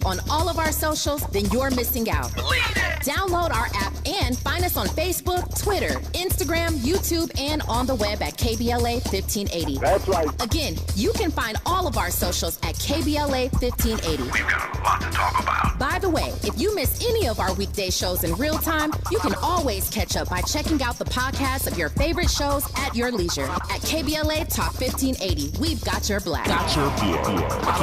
on all of our socials, then you're missing out. Download our app and find us on Facebook, Twitter, Instagram, YouTube, and on the web at KBLA 1580. That's right. Again, you can find all of our socials at KBLA 1580. We've got a lot to talk about. By the way, if you miss any of our weekday shows in real time, you can always catch up by checking out the podcast of your favorite shows at your leisure. At KBLA Talk 1580, we've got your black. Follow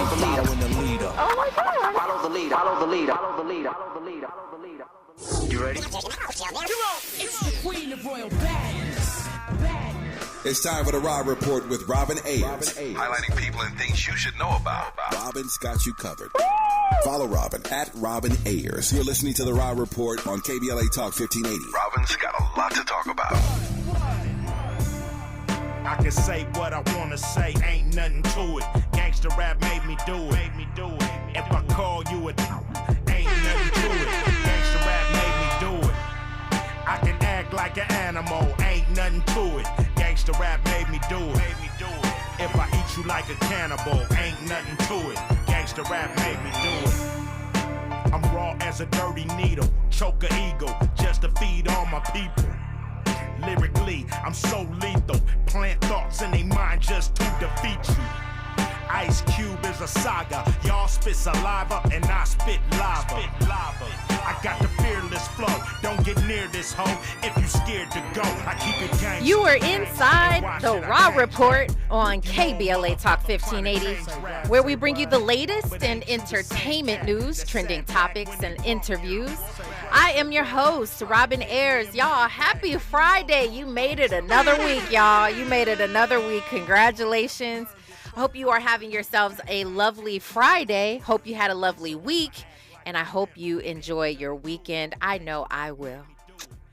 the leader. Oh my God. Follow the leader. Follow the leader. Follow the leader. Follow the leader. Follow the leader. You ready? It's the Queen of Royal Badness. It's time for the Rob Report with Robin Ayers. Highlighting people and things you should know about. Robin's got you covered. Follow Robin at Robin Ayers. You're listening to the Rob Report on KBLA Talk 1580. Robin's got a lot to talk about. I can say what I wanna say, ain't nothing to it. Gangster rap made me do it. If I call you a ain't nothing to it. Gangster rap made me do it. I can act like an animal, ain't nothing to it. Gangster rap made me do it. If I eat you like a cannibal, ain't nothing to it. Gangster rap made me do it. I'm raw as a dirty needle, choke a eagle, just to feed all my people. Lyrically, I'm so lethal. Plant thoughts in their mind just to defeat you. Ice Cube is a saga. Y'all spit saliva and I spit lava. I got the fearless flow. Don't get near this hoe if you scared to go. I keep it gang. You are inside the Raw Report on KBLA Talk 1580, where we bring you the latest in entertainment news, trending topics, and interviews. I am your host, Robin Ayers. Y'all, happy Friday. You made it another week, y'all. You made it another week. Congratulations. I hope you are having yourselves a lovely Friday. Hope you had a lovely week. And I hope you enjoy your weekend. I know I will.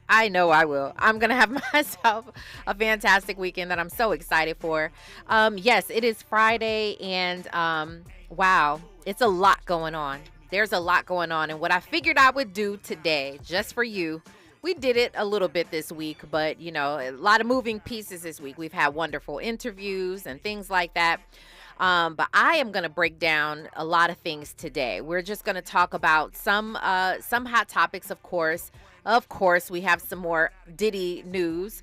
I'm going to have myself a fantastic weekend that I'm so excited for. Yes, it is Friday. And wow, it's a lot going on. There's a lot going on. And what I figured I would do today, just for you, we did it a little bit this week, but, you know, a lot of moving pieces this week. We've had wonderful interviews and things like that. But I am going to break down a lot of things today. We're just going to talk about some hot topics, of course. Of course, we have some more Diddy news.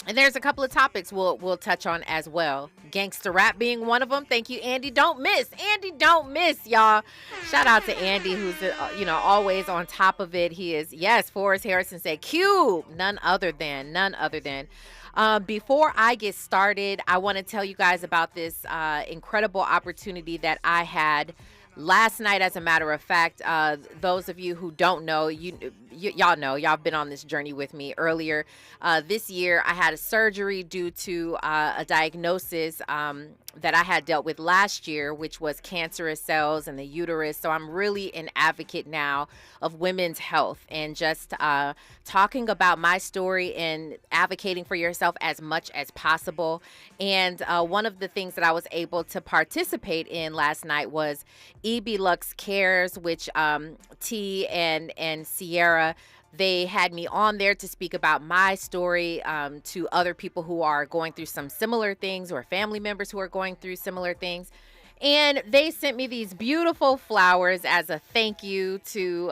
And there's a couple of topics we'll touch on as well. Gangster rap being one of them. Thank you, Andy. Don't miss. Andy, don't miss, y'all. Shout out to Andy, who's, always on top of it. He is, yes, Forrest Harrison said, Q, none other than. Before I get started, I want to tell you guys about this incredible opportunity that I had last night. As a matter of fact, those of you who don't know, y'all know, y'all been on this journey with me earlier. This year, I had a surgery due to a diagnosis that I had dealt with last year, which was cancerous cells in the uterus. So I'm really an advocate now of women's health and just talking about my story and advocating for yourself as much as possible. And one of the things that I was able to participate in last night was EB Lux Cares, which T and Sierra, they had me on there to speak about my story to other people who are going through some similar things or family members who are going through similar things. And they sent me these beautiful flowers as a thank you to,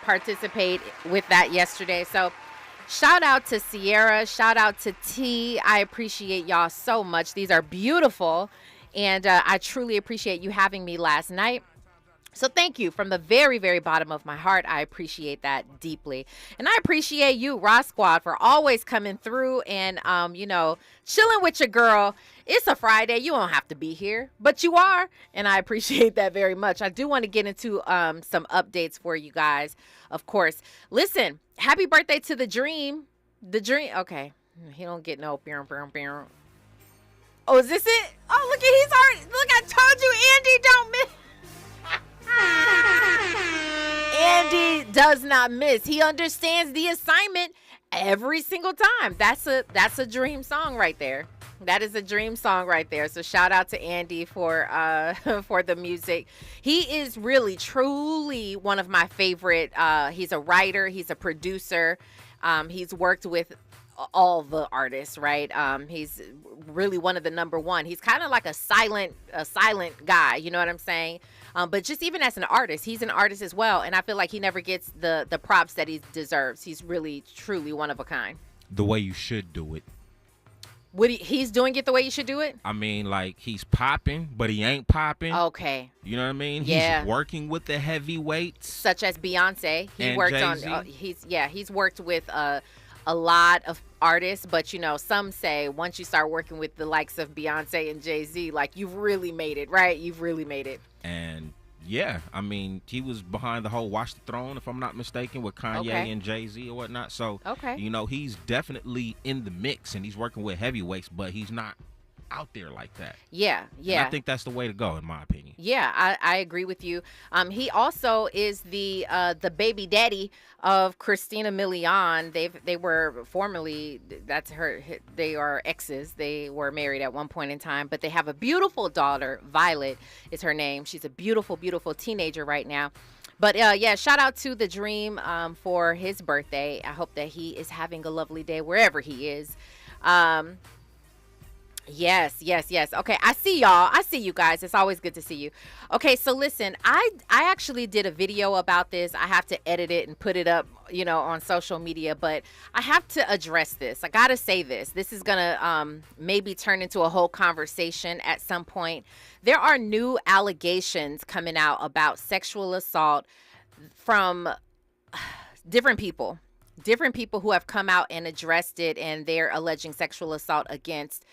participate with that yesterday. So shout out to Sierra. Shout out to T. I appreciate y'all so much. These are beautiful. And I truly appreciate you having me last night. So thank you from the very, very bottom of my heart. I appreciate that deeply. And I appreciate you, Raw Squad, for always coming through and, chilling with your girl. It's a Friday. You don't have to be here, but you are. And I appreciate that very much. I do want to get into some updates for you guys, of course. Listen, happy birthday to the Dream. The Dream. Okay. He don't get no. Oh, is this it? Oh, look, he's already. Look, I told you, Andy, don't miss. Andy does not miss. He understands the assignment every single time. That's a dream song right there. That is a dream song right there. So shout out to Andy for the music. He is really, truly one of my favorite. He's a writer. He's a producer. He's worked with all the artists, right? He's really one of the number one. He's kind of like a silent guy, you know what I'm saying? But just even as an artist, he's an artist as well, and I feel like he never gets the props that he deserves. He's really, truly one of a kind. The way you should do it. He's doing it the way you should do it? I mean, like, he's popping, but he ain't popping. Okay. You know what I mean? Yeah. He's working with the heavyweights. Such as Beyonce. He and worked Jay-Z. on, he's worked with a lot of artists, but, you know, some say once you start working with the likes of Beyonce and Jay-Z, like, you've really made it, right? You've really made it. And, yeah, I mean, he was behind the whole Watch the Throne, if I'm not mistaken, with Kanye and Jay-Z or whatnot. So, you know, he's definitely in the mix, and he's working with heavyweights, but he's not out there like that. Yeah. And I think that's the way to go, in my opinion. Yeah, I agree with you. He also is the baby daddy of Christina Milian. They were formerly, they are exes. They were married at one point in time, but they have a beautiful daughter. Violet is her name. She's a beautiful, beautiful teenager right now. But yeah, shout out to The Dream for his birthday. I hope that he is having a lovely day wherever he is. Yes. Okay, I see y'all. I see you guys. It's always good to see you. Okay, so listen, I actually did a video about this. I have to edit it and put it up, you know, on social media, but I have to address this. I got to say this. This is going to maybe turn into a whole conversation at some point. There are new allegations coming out about sexual assault from different people who have come out and addressed it, and they're alleging sexual assault against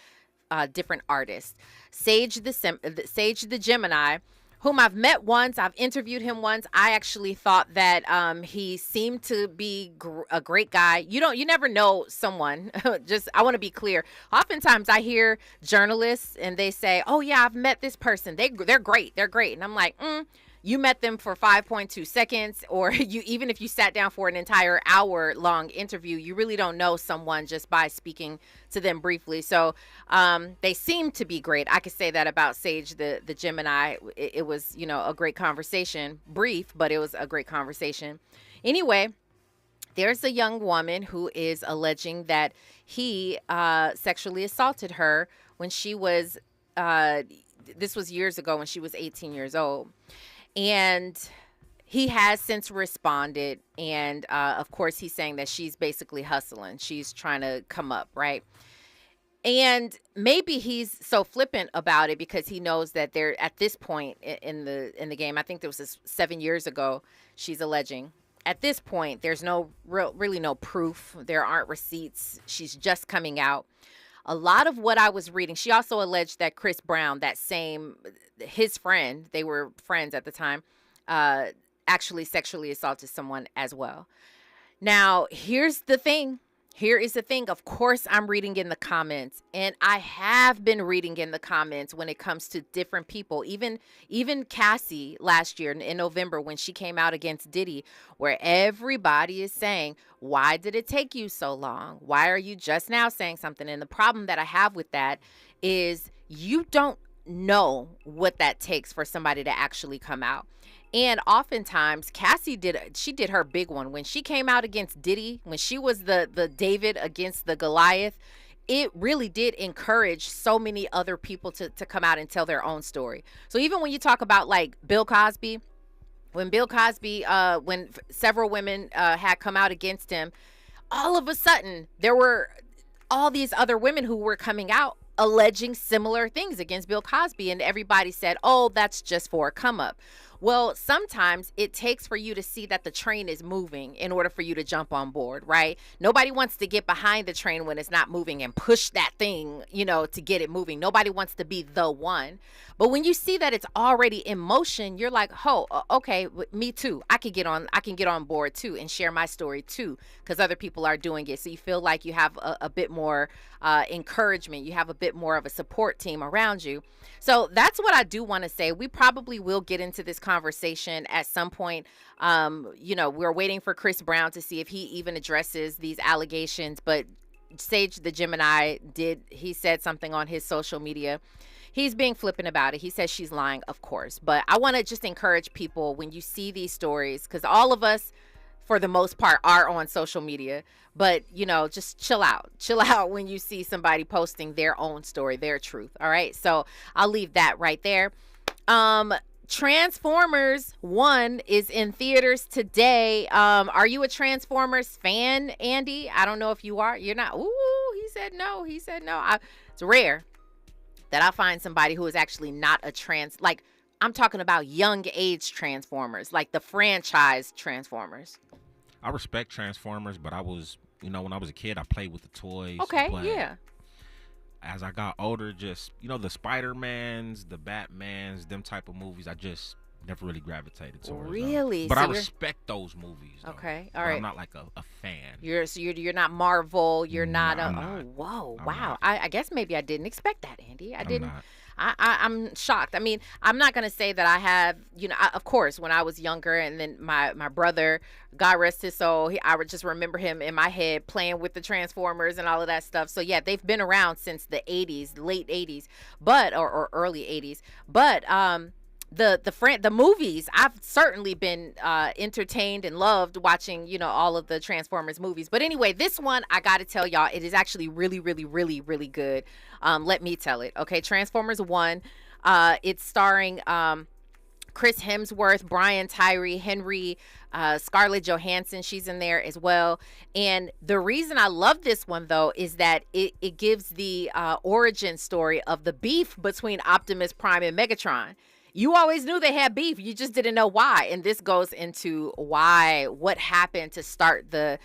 different artists. Sage the Gemini, whom I've met once, I've interviewed him once. I actually thought that he seemed to be a great guy. You never know someone. I want to be clear. Oftentimes I hear journalists and they say, "Oh yeah, I've met this person. They're great. They're great." And I'm like, you met them for 5.2 seconds, or even if you sat down for an entire hour-long interview, you really don't know someone just by speaking to them briefly. So they seem to be great. I could say that about Sage the Gemini. It was, you know, a great conversation. Brief, but it was a great conversation. Anyway, there's a young woman who is alleging that he sexually assaulted her when she was, this was years ago when she was 18 years old. And he has since responded. And, of course, he's saying that she's basically hustling. She's trying to come up, right? And maybe he's so flippant about it because he knows that they're at this point in the game. I think there was this 7 years ago, she's alleging. At this point, there's really no proof. There aren't receipts. She's just coming out. A lot of what I was reading, she also alleged that Chris Brown, his friend, they were friends at the time, actually sexually assaulted someone as well. Now, here's the thing. Here is the thing. Of course, I'm reading in the comments, and I have been reading in the comments when it comes to different people. Even Cassie last year in November when she came out against Diddy, where everybody is saying, why did it take you so long? Why are you just now saying something? And the problem that I have with that is you don't know what that takes for somebody to actually come out. And oftentimes Cassie did her big one when she came out against Diddy, when she was the David against the Goliath. It really did encourage so many other people to come out and tell their own story. So even when you talk about like Bill Cosby, when several women had come out against him, all of a sudden there were all these other women who were coming out alleging similar things against Bill Cosby, and everybody said, oh, that's just for a come up. Well, sometimes it takes for you to see that the train is moving in order for you to jump on board, right? Nobody wants to get behind the train when it's not moving and push that thing, to get it moving. Nobody wants to be the one. But when you see that it's already in motion, you're like, oh, okay, me too. I can get on board too and share my story too, because other people are doing it. So you feel like you have a bit more encouragement. You have a bit more of a support team around you. So that's what I do want to say. We probably will get into this conversation at some point. We're waiting for Chris Brown to see if he even addresses these allegations. But Sage the Gemini he said something on his social media. He's being flippant about it. He says she's lying, of course. But I want to just encourage people when you see these stories, because all of us, for the most part, are on social media. But, you know, just chill out. Chill out when you see somebody posting their own story, their truth. All right. So I'll leave that right there. Transformers 1 is in theaters today. Are you a Transformers fan, Andy? I don't know if you are. You're not. Ooh, he said no. He said no. It's rare that I find somebody who is actually not a like, I'm talking about young age Transformers, like the franchise Transformers. I respect Transformers, but I was, you know, when I was a kid, I played with the toys. Okay, yeah. As I got older, just, you know, the Spider-Mans, the Batmans, them type of movies, I just never really gravitated towards. Really? But so I respect those movies, though. Okay, all right. I'm not like a fan. You're not Marvel. You're not I'm a. not. Oh, whoa, I'm wow. not. I guess maybe I didn't expect that, Andy. I didn't. Not. I'm shocked. I mean, I'm not going to say that I have, you know, of course, when I was younger, and then my brother, God rest his soul, I would just remember him in my head playing with the Transformers and all of that stuff. So, yeah, they've been around since the 80s, late 80s, but, or early 80s. But, the movies, I've certainly been entertained and loved watching, you know, all of the Transformers movies. But anyway, this one, I got to tell y'all, it is actually really, really, really, really good. Let me tell it. Okay, Transformers 1. It's starring Chris Hemsworth, Brian Tyree Henry, Scarlett Johansson. She's in there as well. And the reason I love this one, though, is that it gives the origin story of the beef between Optimus Prime and Megatron. You always knew they had beef. You just didn't know why. And this goes into what happened to start the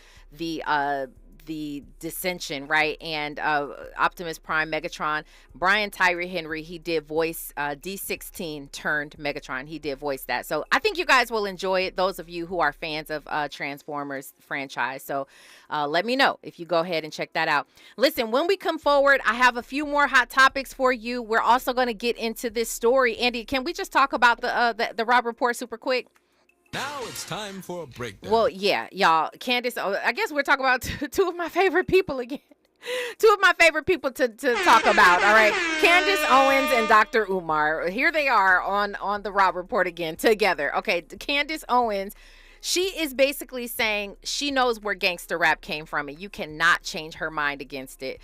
dissension, right? And Optimus Prime, Megatron, Brian Tyree Henry, he did voice D16 turned Megatron. He did voice that. So I think you guys will enjoy it, those of you who are fans of Transformers franchise. So let me know if you go ahead and check that out. Listen, when we come forward, I have a few more hot topics for you. We're also going to get into this story. Andy, can we just talk about the Rob Report super quick? Now it's time for a breakdown. Well, yeah, y'all. Candace, I guess we're talking about two of my favorite people again. Two of my favorite people to talk about, all right? Candace Owens and Dr. Umar. Here they are on the Rob Report again together. Okay, Candace Owens, she is basically saying she knows where gangster rap came from, and you cannot change her mind against it.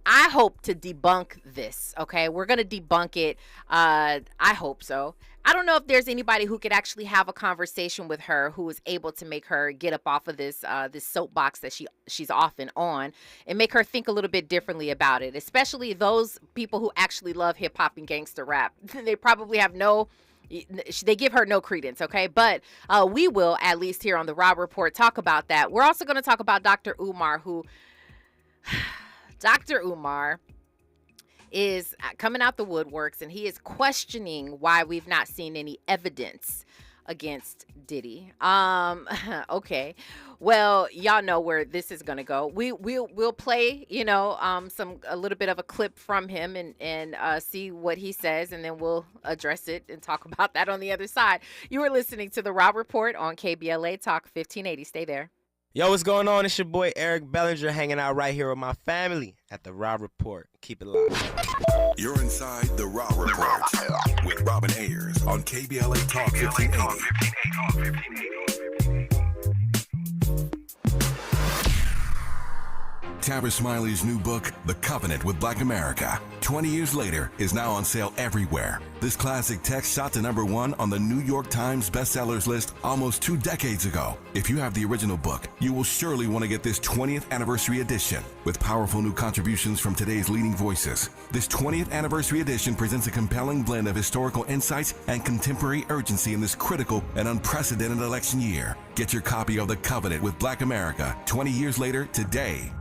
I hope to debunk this, okay? We're going to debunk it. I hope so. I don't know if there's anybody who could actually have a conversation with her who is able to make her get up off of this soapbox that she's often on and make her think a little bit differently about it, especially those people who actually love hip hop and gangster rap. They probably have they give her no credence, okay? But we will, at least here on the Rob Report, talk about that. We're also going to talk about Dr. Umar, Dr. Umar is coming out the woodworks, and he is questioning why we've not seen any evidence against Diddy. Okay. Well, y'all know where this is going to go. We'll play, you know, a little bit of a clip from him and see what he says, and then we'll address it and talk about that on the other side. You are listening to the Rob Report on KBLA Talk 1580. Stay there. Yo, what's going on? It's your boy Eric Bellinger hanging out right here with my family at the Rob Report. Keep it locked. You're inside the Rob Report with Robin Ayers on KBLA Talk 1580. Tabitha Smiley's new book, The Covenant with Black America, 20 years later, is now on sale everywhere. This classic text shot to #1 on the New York Times bestsellers list almost 2 decades ago. If you have the original book, you will surely want to get this 20th anniversary edition with powerful new contributions from today's leading voices. This 20th anniversary edition presents a compelling blend of historical insights and contemporary urgency in this critical and unprecedented election year. Get your copy of The Covenant with Black America 20 years later today.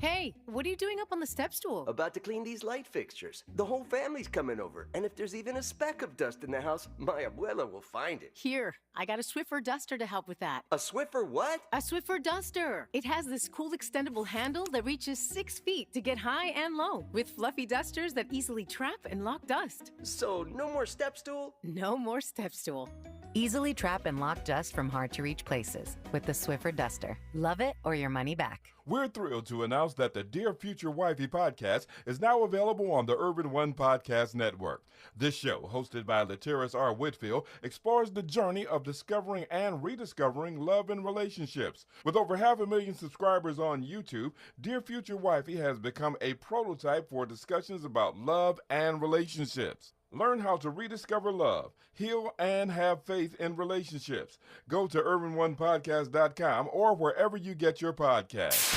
Hey, what are you doing up on the step stool? About to clean these light fixtures. The whole family's coming over, and if there's even a speck of dust in the house, my abuela will find it. Here, I got a Swiffer duster to help with that. A Swiffer what? A Swiffer duster. It has this cool extendable handle that reaches 6 feet to get high and low, with fluffy dusters that easily trap and lock dust. So, no more step stool? No more step stool. Easily trap and lock dust from hard-to-reach places with the Swiffer duster. Love it or your money back. We're thrilled to announce announce that the Dear Future Wifey podcast is now available on the Urban One Podcast Network. This show, hosted by Latiris R. Whitfield, explores the journey of discovering and rediscovering love and relationships. With over 500,000 subscribers on YouTube, Dear Future Wifey has become a prototype for discussions about love and relationships. Learn how to rediscover love, heal, and have faith in relationships. Go to urbanonepodcast.com or wherever you get your podcasts.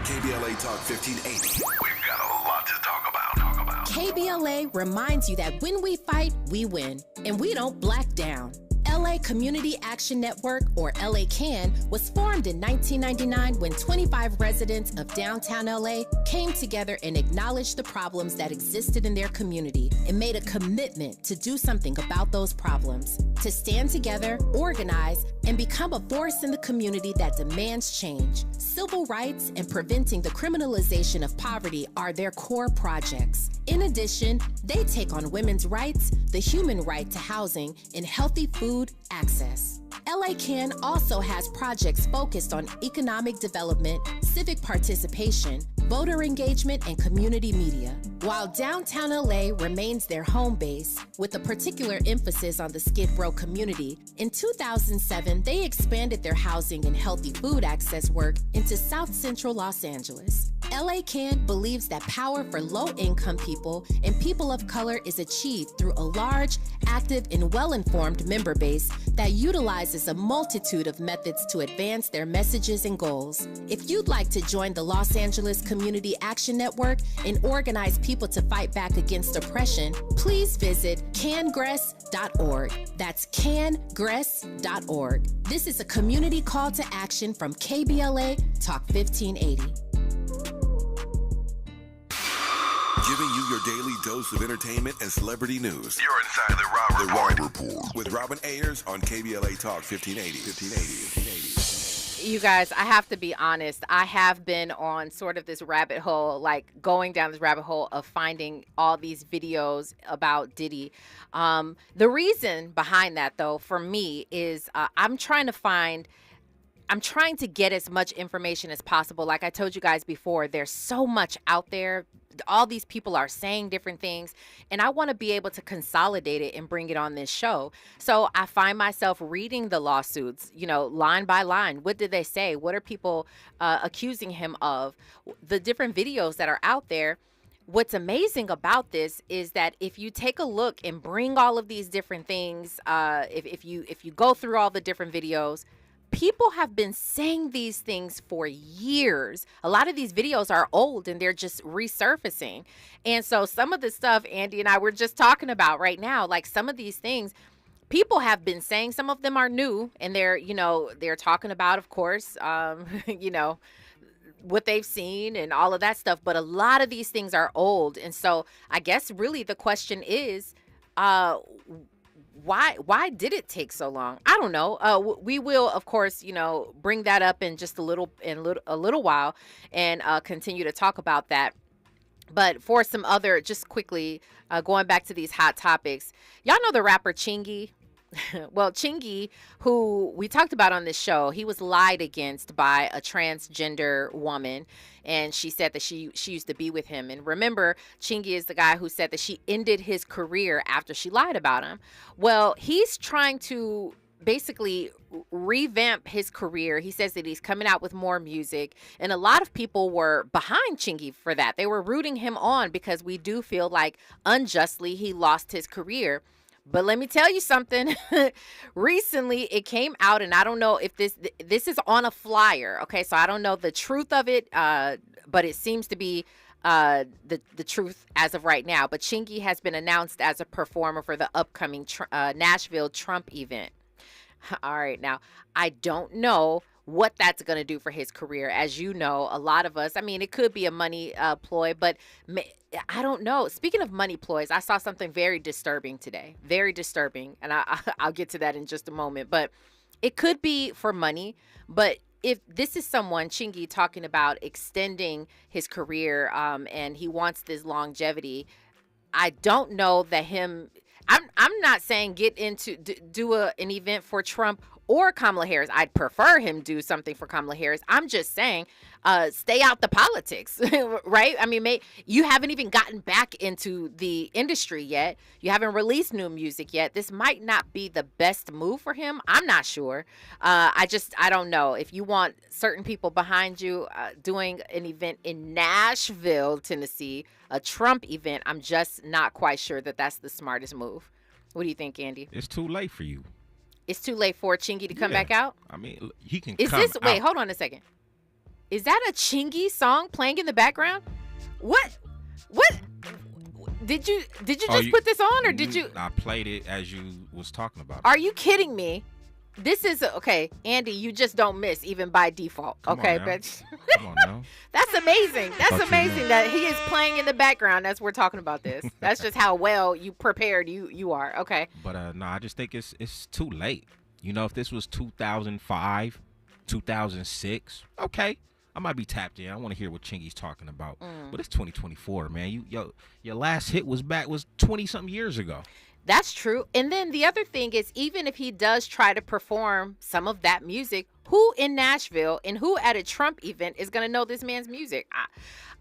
KBLA Talk 1580. We've got a lot to talk about. KBLA reminds you that when we fight, we win, and we don't black down. LA Community Action Network, or LA CAN, was formed in 1999 when 25 residents of downtown LA came together and acknowledged the problems that existed in their community and made a commitment to do something about those problems, to stand together, organize, and become a force in the community that demands change. Civil rights and preventing the criminalization of poverty are their core projects. In addition, they take on women's rights, the human right to housing, and healthy food access. LA CAN also has projects focused on economic development, civic participation, voter engagement, and community media. While downtown LA remains their home base, with a particular emphasis on the Skid Row community, in 2007, they expanded their housing and healthy food access work into South Central Los Angeles. LA CAN believes that power for low-income people and people of color is achieved through a large, active, and well-informed member base that utilizes a multitude of methods to advance their messages and goals. If you'd like to join the Los Angeles Community Action Network and organize people to fight back against oppression, please visit cangress.org. That's cangress.org. This is a community call to action from KBLA Talk 1580. Giving you your daily dose of entertainment and celebrity news. You're inside the Rob Report. With Robin Ayers on KBLA Talk 1580. You guys, I have to be honest. I have been on sort of this rabbit hole, like going down this rabbit hole of finding all these videos about Diddy. The reason behind that, though, for me is I'm trying to get as much information as possible. Like I told you guys before, there's so much out there. All these people are saying different things, and I want to be able to consolidate it and bring it on this show. So I find myself reading the lawsuits, line by line. What did they say? What are people accusing him of? The different videos that are out there. What's amazing about this is that if you take a look and bring all of these different things, if you go through all the different videos, people have been saying these things for years. A lot of these videos are old and they're just resurfacing. And so some of the stuff Andy and I were just talking about right now, like some of these things people have been saying, some of them are new, and they're talking about, of course, what they've seen and all of that stuff. But a lot of these things are old. And so I guess really the question is, why did it take so long? I don't know. We will, of course, bring that up in just a little while and continue to talk about that. But for some other, just quickly, going back to these hot topics, y'all know the rapper Chingy? Well, Chingy, who we talked about on this show, he was lied against by a transgender woman, and she said that she used to be with him. And remember, Chingy is the guy who said that she ended his career after she lied about him. Well, he's trying to basically revamp his career. He says that he's coming out with more music, and a lot of people were behind Chingy for that. They were rooting him on because we do feel like unjustly he lost his career. But let me tell you something. Recently, it came out, and I don't know if this is on a flyer. Okay, so I don't know the truth of it, but it seems to be the truth as of right now. But Chingy has been announced as a performer for the upcoming Nashville Trump event. All right, now I don't know what that's going to do for his career. As you know, a lot of us, I mean, it could be a money ploy, but I don't know. Speaking of money ploys, I saw something very disturbing today. Very disturbing. And I'll get to that in just a moment. But it could be for money. But if this is someone, Chingy, talking about extending his career and he wants this longevity, I don't know that I'm not saying get into do an event for Trump or Kamala Harris. I'd prefer him do something for Kamala Harris. I'm just saying, stay out the politics, right? I mean, you haven't even gotten back into the industry yet. You haven't released new music yet. This might not be the best move for him. I'm not sure. I don't know. If you want certain people behind you doing an event in Nashville, Tennessee, a Trump event, I'm just not quite sure that that's the smartest move. What do you think, Andy? It's too late for you. It's too late for Chingy to come back out? I mean, he can Wait, hold on a second. Is that a Chingy song playing in the background? What? Did you just put this on, or did you? I played it as you was talking about it. Are you kidding me? This is okay, Andy. You just don't miss even by default. Come okay, on but Come on now. That's amazing. That's amazing that he is playing in the background as we're talking about this. That's just how well you prepared you are. Okay. But no, I just think it's too late. You know, if this was 2005, 2006, okay, I might be tapped in. I want to hear what Chingy's talking about. But it's 2024, man. Your last hit was 20-something years ago. That's true. And then the other thing is, even if he does try to perform some of that music, who in Nashville and who at a Trump event is going to know this man's music?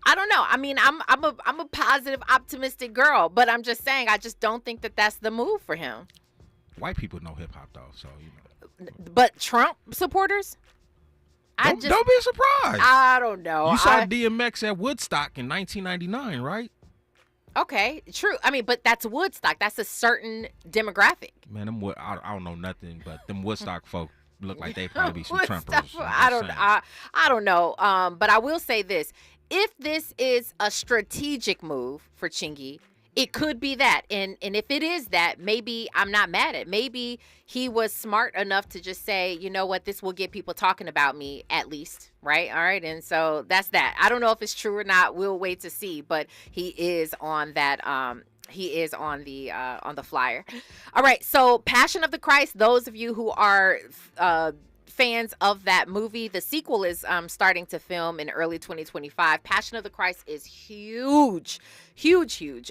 I don't know. I mean, I'm a positive, optimistic girl, but I'm just saying, I just don't think that that's the move for him. White people know hip hop though, so you know. But Trump supporters? Don't be surprised. I don't know. You saw DMX at Woodstock in 1999, right? Okay, true. I mean, but that's Woodstock. That's a certain demographic. Man, I don't know nothing, but them Woodstock folk look like they probably be some Trumpers. I don't know. But I will say this: if this is a strategic move for Chingy, it could be that. And if it is that, maybe I'm not mad at. Maybe he was smart enough to just say, you know what, this will get people talking about me at least, right? All right. And so that's that. I don't know if it's true or not. We'll wait to see. But he is on that. He is on the flyer. All right. So Passion of the Christ. Those of you who are fans of that movie, the sequel is starting to film in early 2025. Passion of the Christ is huge.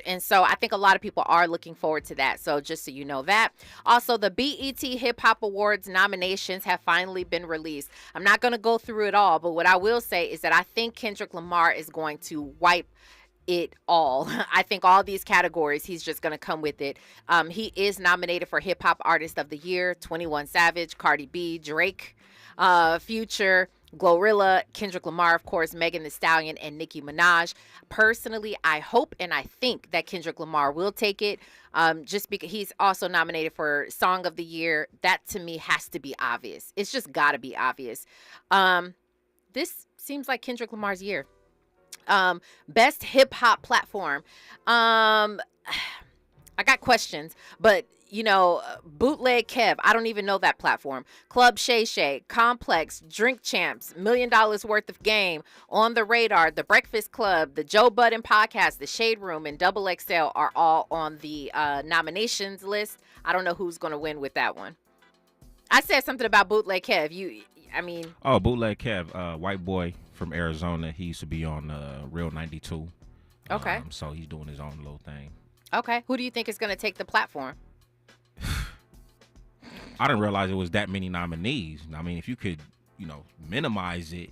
And so I think a lot of people are looking forward to that. So just so you know that. Also, the BET Hip Hop Awards nominations have finally been released. I'm not going to go through it all, but what I will say is that I think Kendrick Lamar is going to wipe it all. I think all these categories, he's just going to come with it. He is nominated for Hip Hop Artist of the Year, 21 Savage, Cardi B, Drake, Future, Glorilla, Kendrick Lamar, of course, Megan Thee Stallion, and Nicki Minaj. Personally, I hope and I think that Kendrick Lamar will take it, just because he's also nominated for Song of the Year. That to me has to be obvious. It's just got to be obvious. This seems like Kendrick Lamar's year. Best hip hop platform. I got questions, but you know, Bootleg Kev, I don't even know that platform. Club Shay Shay, Complex, Drink Champs, $1 Million Worth of Game, On the Radar, The Breakfast Club, The Joe Budden Podcast, The Shade Room, and Double XL are all on the nominations list. I don't know who's going to win with that one. I said something about Bootleg Kev. Bootleg Kev, white boy from Arizona. He used to be on Real 92. Okay. So he's doing his own little thing. Okay. Who do you think is going to take the platform? I didn't realize it was that many nominees. I mean, if you could, minimize it,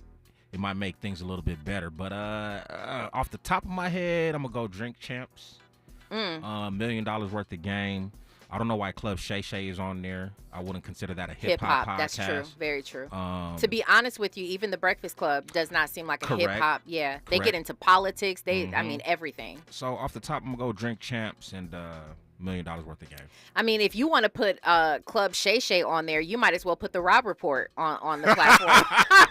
it might make things a little bit better. But off the top of my head, I'm going to go Drink Champs. $1 Million Worth of Game. I don't know why Club Shay Shay is on there. I wouldn't consider that a hip-hop podcast. That's true. Very true. To be honest with you, even The Breakfast Club does not seem like a hip-hop. Yeah. They get into politics. I mean, everything. So off the top, I'm going to go Drink Champs and $1 Million Worth of Game. I mean, if you want to put Club Shay Shay on there, you might as well put the Rob Report on the platform.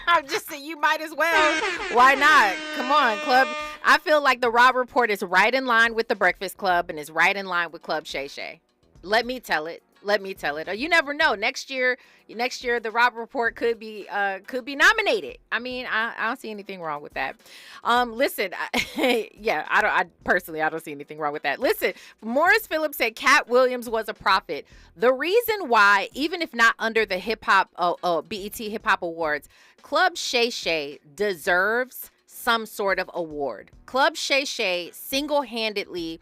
I'm just saying, you might as well. Why not? Come on, Club. I feel like the Rob Report is right in line with The Breakfast Club and is right in line with Club Shay Shay. Let me tell it. You never know. Next year, the Rob Report could be nominated. I mean, I don't see anything wrong with that. Listen, I personally don't see anything wrong with that. Listen, Morris Phillips said Cat Williams was a prophet. The reason why, even if not under the BET Hip Hop Awards, Club Shay Shay deserves some sort of award. Club Shay Shay single-handedly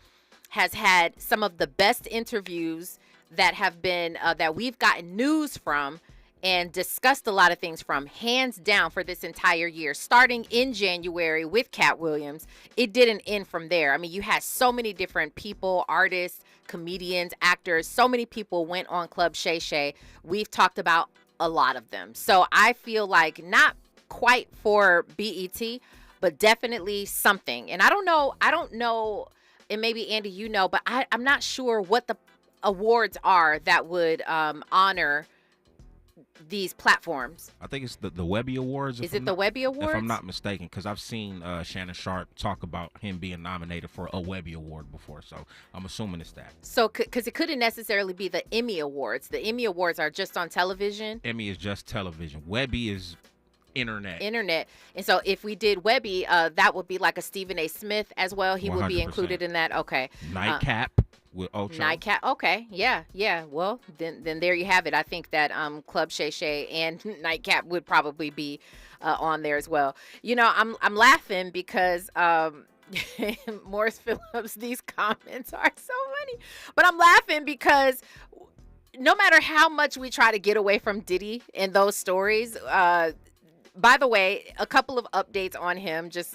has had some of the best interviews that have been that we've gotten news from, and discussed a lot of things from hands down for this entire year, starting in January with Cat Williams. It didn't end from there. I mean, you had so many different people, artists, comedians, actors, so many people went on Club Shay Shay. We've talked about a lot of them. So I feel like not quite for BET, but definitely something. And I don't know, and maybe Andy, you know, but I'm not sure what the awards are that would honor these platforms. I think it's the Webby Awards. Is it the Webby Awards? If I'm not mistaken, because I've seen Shannon Sharp talk about him being nominated for a Webby Award before, so I'm assuming it's that. So, because it couldn't necessarily be the Emmy Awards. The Emmy Awards are just on television. Emmy is just television. Webby is internet. And so if we did Webby, that would be like a Stephen A. Smith as well. He 100%. Would be included in that. Okay. Nightcap with Ocho. Nightcap. Okay. Yeah. Well, then there you have it. I think that Club Shay Shay and Nightcap would probably be on there as well. You know, I'm laughing because Morris Phillips, these comments are so funny. But I'm laughing because no matter how much we try to get away from Diddy and those stories, by the way, a couple of updates on him. Just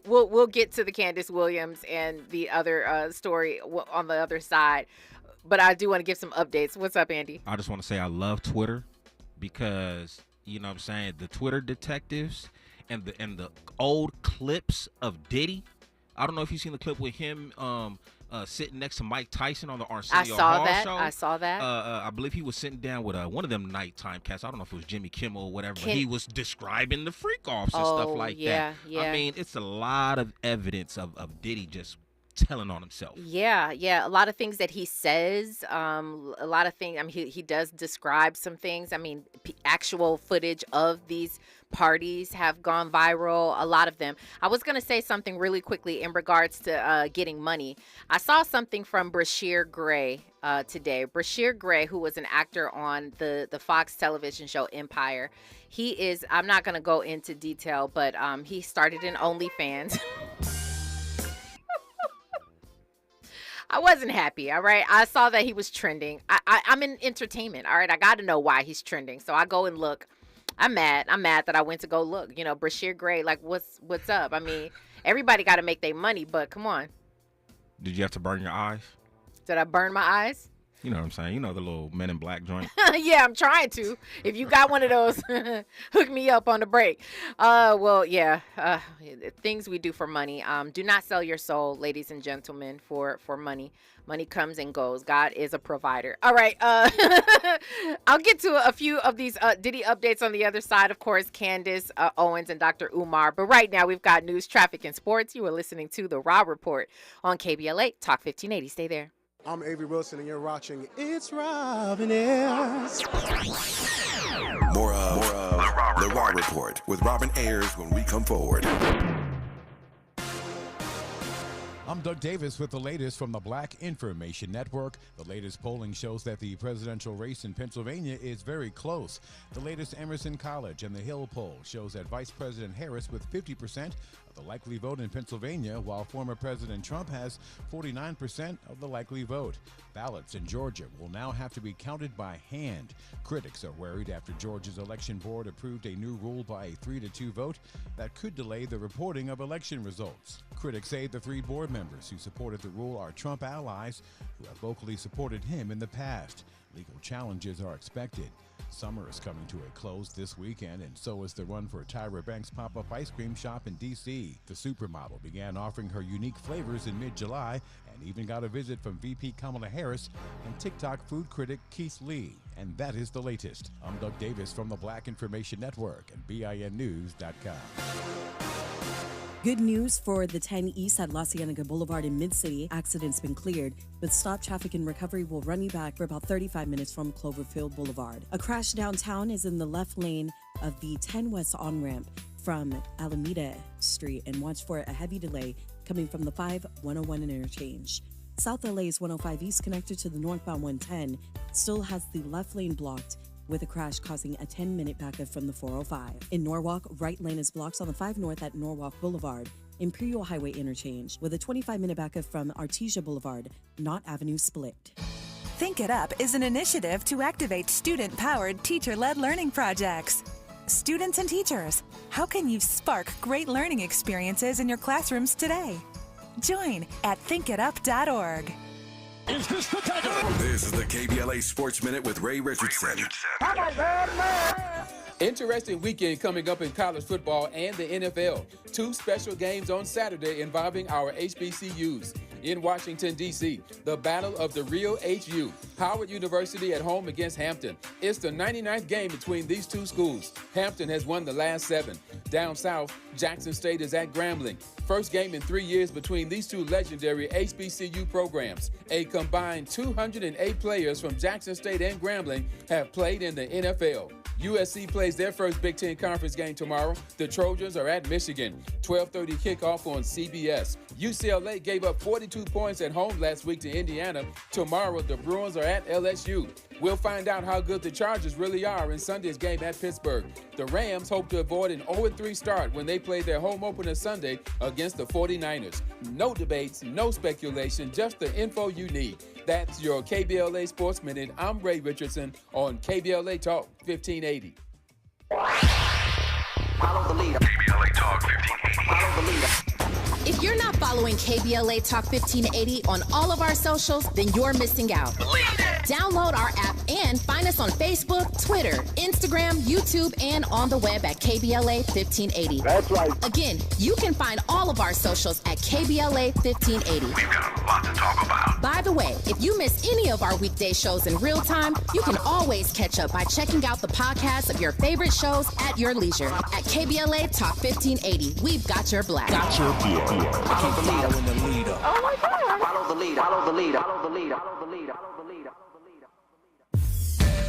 we'll get to the Candace Williams and the other story on the other side, but I do want to give some updates. What's up, Andy? I just want to say I love Twitter because you know what I'm saying, the Twitter detectives and the old clips of Diddy. I don't know if you've seen the clip with him sitting next to Mike Tyson on the Arsenio Hall show. I saw that. I believe he was sitting down with one of them nighttime cats. I don't know if it was Jimmy Kimmel or whatever, but he was describing the freak-offs and stuff like that. Yeah. I mean, it's a lot of evidence of Diddy just telling on himself. Yeah. A lot of things that he says, a lot of things. I mean, he does describe some things. I mean, actual footage of these parties have gone viral, a lot of them. I was going to say something really quickly in regards to getting money. I saw something from Brashear Gray today. Brashear Gray, who was an actor on the Fox television show Empire. He is, I'm not going to go into detail, but he started in OnlyFans. I wasn't happy, all right? I saw that he was trending. I'm in entertainment, all right? I got to know why he's trending. So I go and look. I'm mad that I went to go look. You know, Brashear Gray, like, what's up? I mean, everybody got to make their money, but come on. Did you have to burn your eyes? Did I burn my eyes? You know what I'm saying? You know the little Men in Black joint? Yeah, I'm trying to. If you got one of those, hook me up on the break. Well, yeah, things we do for money. Do not sell your soul, ladies and gentlemen, for money. Money comes and goes. God is a provider. All right. I'll get to a few of these Diddy updates on the other side. Of course, Candace, Owens, and Dr. Umar. But right now, we've got news, traffic, and sports. You are listening to The Raw Report on KBLA Talk 1580. Stay there. I'm Avery Wilson, and you're watching It's Robin Ayers. More of The Raw Report with Robin Ayers when we come forward. I'm Doug Davis with the latest from the Black Information Network. The latest polling shows that the presidential race in Pennsylvania is very close. The latest Emerson College and the Hill poll shows that Vice President Harris with 50% of the likely vote in Pennsylvania, while former President Trump has 49% of the likely vote. Ballots in Georgia will now have to be counted by hand. Critics are worried after Georgia's election board approved a new rule by a 3-2 vote that could delay the reporting of election results. Critics say the 3 board members who supported the rule are Trump allies who have vocally supported him in the past. Legal challenges are expected. Summer is coming to a close this weekend, and so is the run for Tyra Banks' pop-up ice cream shop in D.C. The supermodel began offering her unique flavors in mid-July and even got a visit from VP Kamala Harris and TikTok food critic Keith Lee. And that is the latest. I'm Doug Davis from the Black Information Network and BINnews.com. Good news for the 10 East at La Cienega Boulevard in Mid-City. Accident's been cleared, but stop traffic and recovery will run you back for about 35 minutes from Cloverfield Boulevard. A crash downtown is in the left lane of the 10 West on-ramp from Alameda Street, and watch for a heavy delay coming from the 5-101 interchange. South LA's 105 East connected to the northbound 110 still has the left lane blocked, with a crash causing a 10-minute backup from the 405. In Norwalk, right lane is blocked on the 5 North at Norwalk Boulevard, Imperial Highway interchange, with a 25-minute backup from Artesia Boulevard, Knott Avenue split. Think It Up is an initiative to activate student-powered, teacher-led learning projects. Students and teachers, how can you spark great learning experiences in your classrooms today? Join at thinkitup.org. Is this the time? This is the KBLA Sports Minute with Ray Richardson. Interesting weekend coming up in college football and the NFL. 2 special games on Saturday involving our HBCUs. In Washington, D.C., the Battle of the Real HU. Howard University at home against Hampton. It's the 99th game between these 2 schools. Hampton has won the last 7. Down south, Jackson State is at Grambling. First game in 3 years between these 2 legendary HBCU programs. A combined 208 players from Jackson State and Grambling have played in the NFL. USC plays their first Big Ten Conference game tomorrow. The Trojans are at Michigan. 12:30 kickoff on CBS. UCLA gave up 42 points at home last week to Indiana. Tomorrow, the Bruins are at LSU. We'll find out how good the Chargers really are in Sunday's game at Pittsburgh. The Rams hope to avoid an 0-3 start when they play their home opener Sunday against the 49ers. No debates, no speculation, just the info you need. That's your KBLA Sports Minute. I'm Ray Richardson on KBLA Talk 1580. Follow the leader. KBLA Talk 1580. Follow the leader. If you're not following KBLA Talk 1580 on all of our socials, then you're missing out. Download our app and find us on Facebook, Twitter, Instagram, YouTube, and on the web at KBLA 1580. That's right. Again, you can find all of our socials at KBLA 1580. We've got a lot to talk about. By the way, if you miss any of our weekday shows in real time, you can always catch up by checking out the podcasts of your favorite shows at your leisure. At KBLA Talk 1580, we've got your black. Got your beer. Follow the leader. Oh my God. Follow the leader. Follow the leader. Follow the leader. Follow the leader. Follow the leader.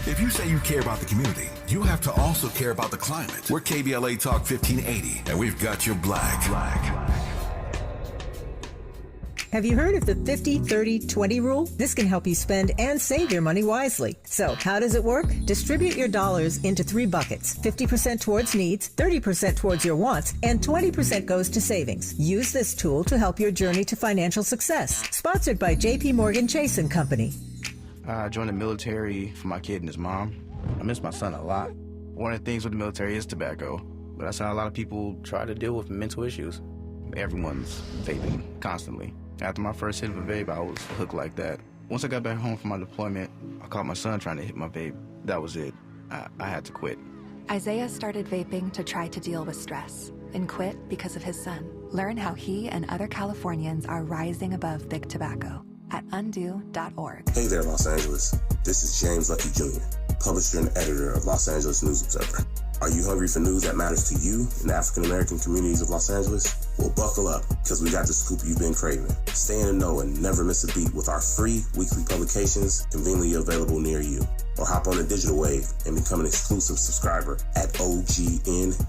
If you say you care about the community, you have to also care about the climate. We're KBLA Talk 1580, and we've got your black. Have you heard of the 50-30-20 rule? This can help you spend and save your money wisely. So, how does it work? Distribute your dollars into 3 buckets. 50% towards needs, 30% towards your wants, and 20% goes to savings. Use this tool to help your journey to financial success. Sponsored by J.P. Morgan Chase & Company. I joined the military for my kid and his mom. I miss my son a lot. One of the things with the military is tobacco, but that's how a lot of people try to deal with mental issues. Everyone's vaping constantly. After my first hit of a vape, I was hooked like that. Once I got back home from my deployment, I caught my son trying to hit my vape. That was it. I had to quit. Isaiah started vaping to try to deal with stress and quit because of his son. Learn how he and other Californians are rising above big tobacco at undo.org. Hey there, Los Angeles. This is James Lucky Jr., publisher and editor of Los Angeles News Observer. Are you hungry for news that matters to you in the African-American communities of Los Angeles? Well, buckle up, because we got the scoop you've been craving. Stay in the know and never miss a beat with our free weekly publications conveniently available near you. Or hop on the digital wave and become an exclusive subscriber at OGNSC.com.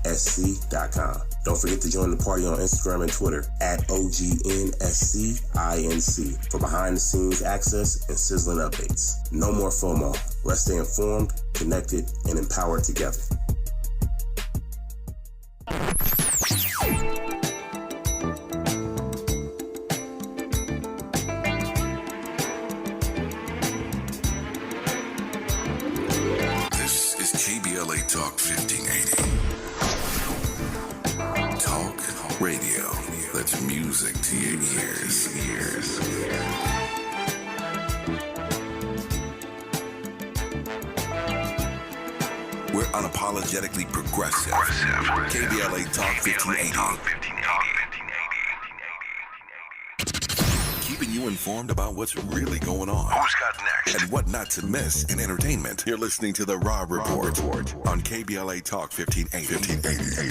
Don't forget to join the party on Instagram and Twitter at OGNSCINC for behind-the-scenes access and sizzling updates. No more FOMO. Let's stay informed, connected, and empowered together. This is KBLA Talk 1580. Talk radio. That's music to your ears. We're unapologetically progressive. KBLA Talk 1580. Keeping you informed about what's really going on. Who's got next? And what not to miss in entertainment. You're listening to The Rob Report on KBLA Talk 1580.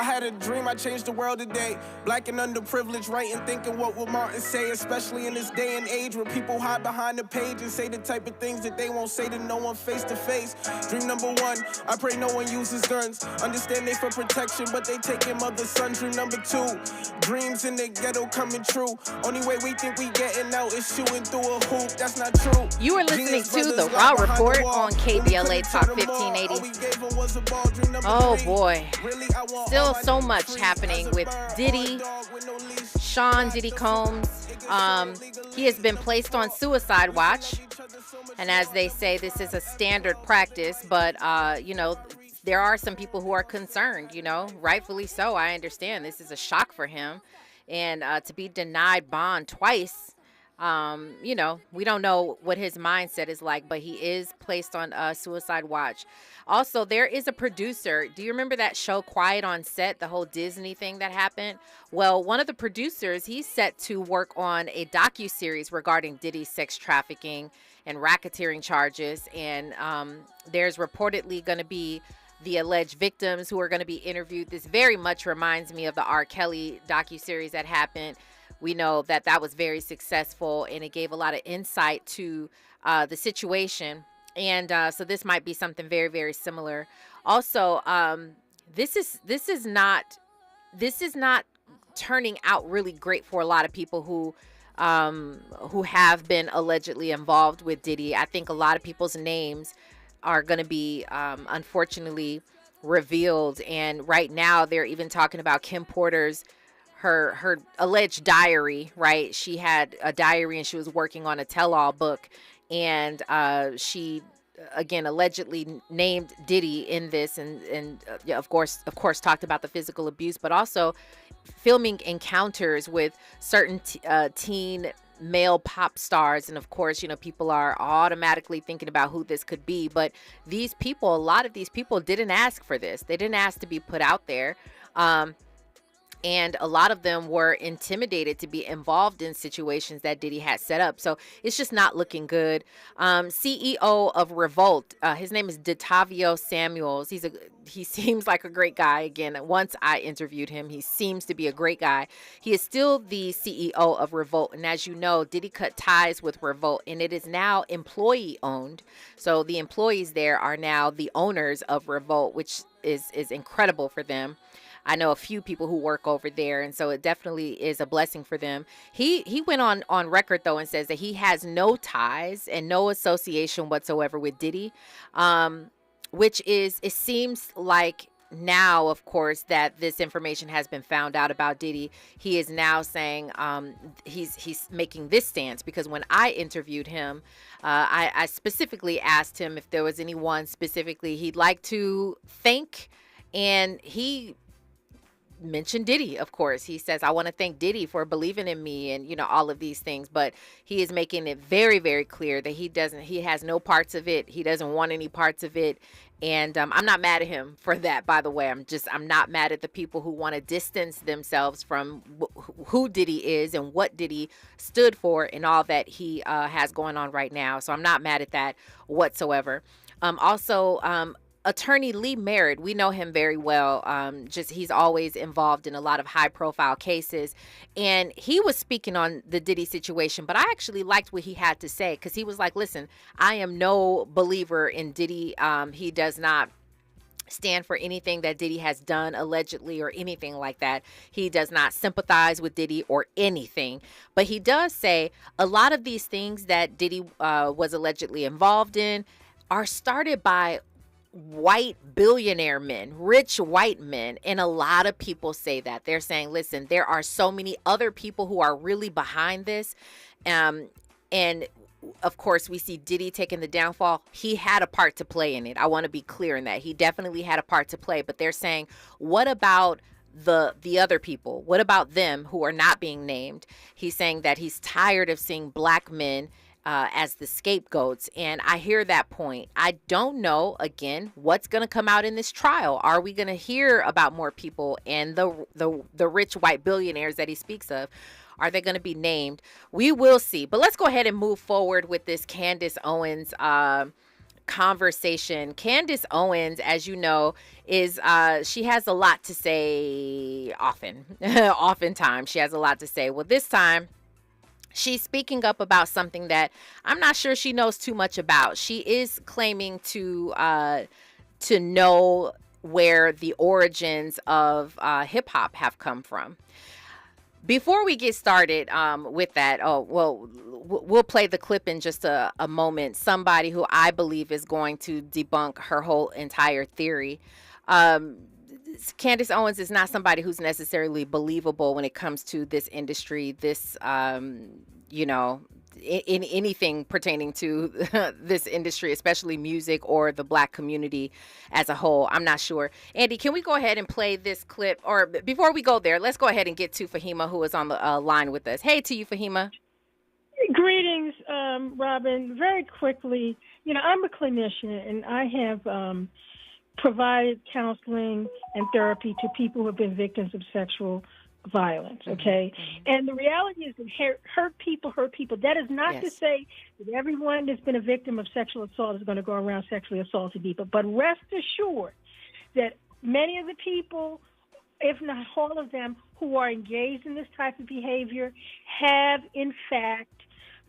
had a dream, I changed the world today. Black and underprivileged, writing, thinking what will Martin say, especially in this day and age where people hide behind the page and say the type of things that they won't say to no one face to face. Dream number one, I pray no one uses guns. Understand they for protection, but they taking mother's son. Dream number two, dreams in the ghetto coming true. Only way we think we getting out is shooting through a hoop. That's not true. You are listening to the Raw Report on KBLA Talk 1580. Oh boy, still so much happening with Diddy, Sean Diddy Combs. He has been placed on suicide watch, and as they say, this is a standard practice. But there are some people who are concerned. Rightfully so. I understand this is a shock for him, and to be denied bond twice. We don't know what his mindset is like, but he is placed on suicide watch. Also, there is a producer. Do you remember that show Quiet on Set, the whole Disney thing that happened? Well, one of the producers, he's set to work on a docuseries regarding Diddy's sex trafficking and racketeering charges. And there's reportedly going to be the alleged victims who are going to be interviewed. This very much reminds me of the R. Kelly docuseries that happened. We know that was very successful, and it gave a lot of insight to the situation. And so this might be something very, very similar. Also, this is not turning out really great for a lot of people who have been allegedly involved with Diddy. I think a lot of people's names are going to be unfortunately revealed. And right now, they're even talking about Kim Porter's her alleged diary, right? She had a diary and she was working on a tell-all book, and she again allegedly named Diddy in this, and of course talked about the physical abuse, but also filming encounters with certain teen male pop stars. And of course, people are automatically thinking about who this could be, but a lot of these people didn't ask for this. They didn't ask to be put out there. And a lot of them were intimidated to be involved in situations that Diddy had set up. So it's just not looking good. CEO of Revolt, his name is Detavio Samuels. He seems like a great guy. Again, once I interviewed him, he seems to be a great guy. He is still the CEO of Revolt. And as you know, Diddy cut ties with Revolt, and it is now employee owned. So the employees there are now the owners of Revolt, which is incredible for them. I know a few people who work over there, and so it definitely is a blessing for them. He went on record, though, and says that he has no ties and no association whatsoever with Diddy, it seems like now, of course, that this information has been found out about Diddy. He is now saying he's making this stance, because when I interviewed him, I specifically asked him if there was anyone specifically he'd like to thank, and he mentioned Diddy. Of course, he says, I want to thank Diddy for believing in me, and all of these things, but he is making it very, very clear that he has no parts of it. He doesn't want any parts of it. And I'm not mad at him for that, by the way. I'm not mad at the people who want to distance themselves from who Diddy is and what Diddy stood for and all that he has going on right now. So I'm not mad at that whatsoever. Attorney Lee Merritt, we know him very well. He's always involved in a lot of high profile cases. And he was speaking on the Diddy situation, but I actually liked what he had to say, because he was like, listen, I am no believer in Diddy. He does not stand for anything that Diddy has done allegedly or anything like that. He does not sympathize with Diddy or anything. But he does say a lot of these things that Diddy was allegedly involved in are started by white billionaire men, rich white men. And a lot of people say that. They're saying, listen, there are so many other people who are really behind this. And of course, we see Diddy taking the downfall. He had a part to play in it. I want to be clear in that. He definitely had a part to play. But they're saying, what about the other people? What about them who are not being named? He's saying that he's tired of seeing black men as the scapegoats. And I hear that point. I don't know, again, what's going to come out in this trial. Are we going to hear about more people and the rich white billionaires that he speaks of? Are they going to be named? We will see. But let's go ahead and move forward with this Candace Owens conversation. Candace Owens, as you know, is she has a lot to say often. Oftentimes, she has a lot to say. Well, this time, she's speaking up about something that I'm not sure she knows too much about. She is claiming to know where the origins of hip hop have come from. Before we get started with that, we'll play the clip in just a moment. Somebody who I believe is going to debunk her whole entire theory. Candace Owens is not somebody who's necessarily believable when it comes to this industry, this, in anything pertaining to this industry, especially music or the Black community as a whole. I'm not sure. Andy, can we go ahead and play this clip? Or before we go there, let's go ahead and get to Fahima, who is on the line with us. Hey to you, Fahima. Greetings, Robin. Very quickly, I'm a clinician, and I have provided counseling and therapy to people who have been victims of sexual violence, okay? And the reality is that hurt people. That is not to say that everyone that's been a victim of sexual assault is going to go around sexually assaulting people, but rest assured that many of the people, if not all of them, who are engaged in this type of behavior have, in fact,